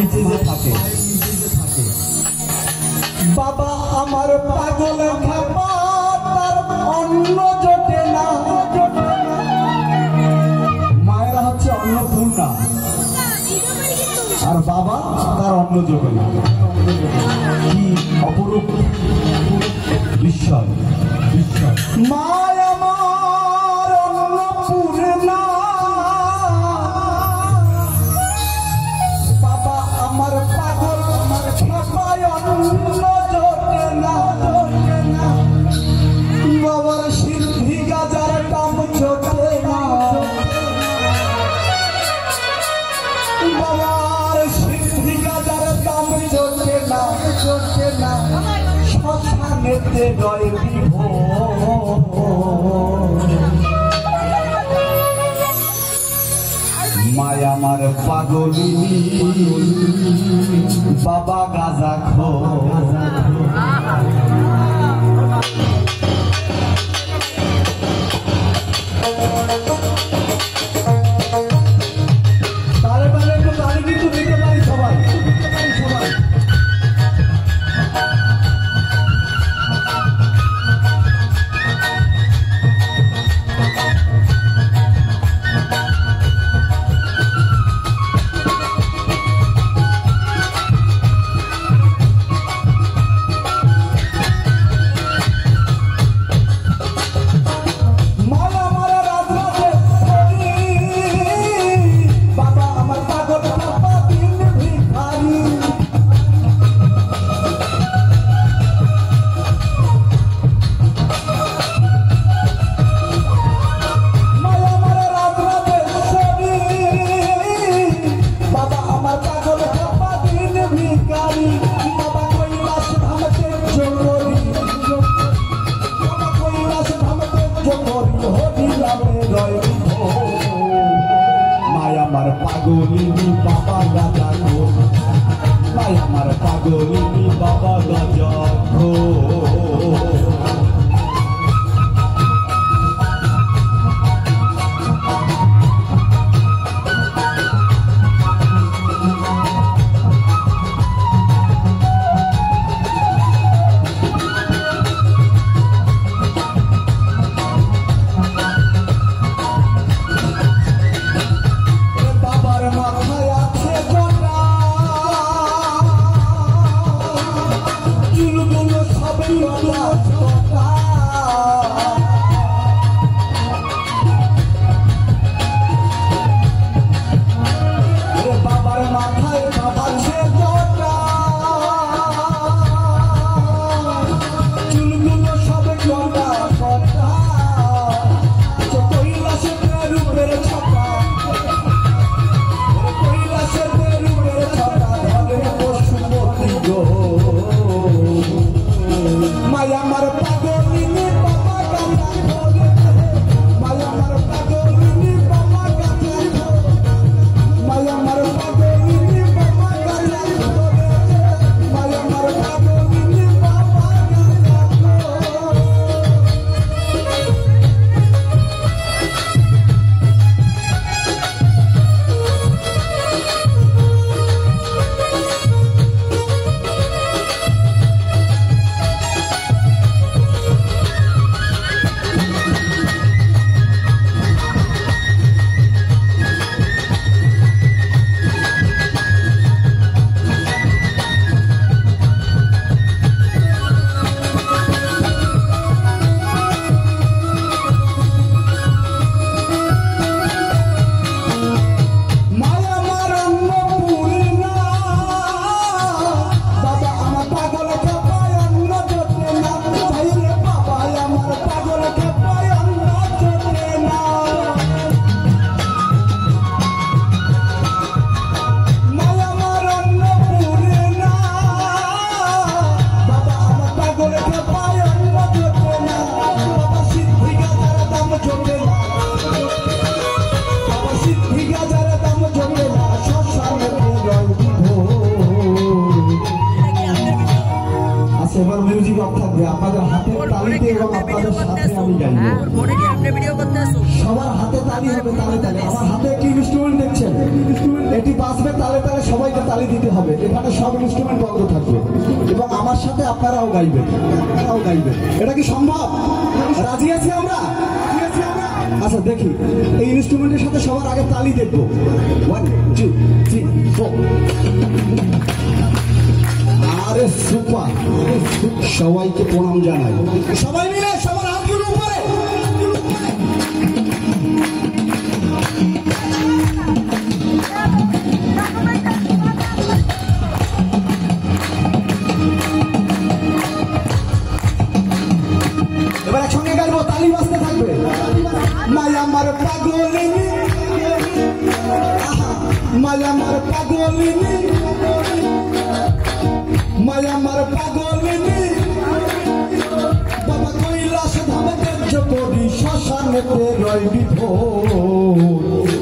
নিচে যে থাকে। বাবা আমার পাগল খাপা তার অন্ন জোটে না। মায়েরা হচ্ছে অন্নপূর্ণা আর বাবা তার অন্ন জোটে না। কি অপরূপ বিস্ময়! মায় আমার অন্নপূর্ণা, বাবা আমার পাগল আমার খাপায় অন্ন জোটে না। বাবার সিদ্ধি গাজার দাম জোটে না। বাবার সিদ্ধি গাজার দাম জোটে না। শ্মশানেতে রয় মায় আমার পাগলিনী, বাবা গাজা খো। তারে মানে একটু তারি কিন্তু দিতে পারি সবাই। আমার পাগলিনী বাবা গাজা খো, মায় আমার পাগলিনী বাবা গাজা খো। এবার মিউজিক অফ থাকবে, আপনাদের হাতে তালিতে এবং আপনাদের সাথে আমি গাইব। সবার হাতে তালি হবে, তালে তালে। আমার হাতে কি ইনস্ট্রুমেন্ট দেখছেন? এটি বাজবে তালে তালে, সবাইকে তালি দিতে হবে। এখানে সব ইনস্ট্রুমেন্ট বন্ধ থাকবে এবং আমার সাথে আপনারাও গাইবেন, এটা কি সম্ভব? রাজি আছি আমরা? আচ্ছা দেখি এই ইনস্ট্রুমেন্টের সাথে সবার আগে তালি দেখবো। 1 2 3 4। আরে সুপার, সবাইকে প্রণাম জানাই। সবাই মিলে সবার হাতগুলো উপরে। এবার একসঙ্গে গাইবো, তালি বাজতে থাকবে। মায়া আমার পাগলিনী, মায়া আমার পাগলিনী, মায়া আমার পাগলিনী, বাবা কৈলাস ধামে কার্য করি, শ্মশানেতে রয় বিভোর।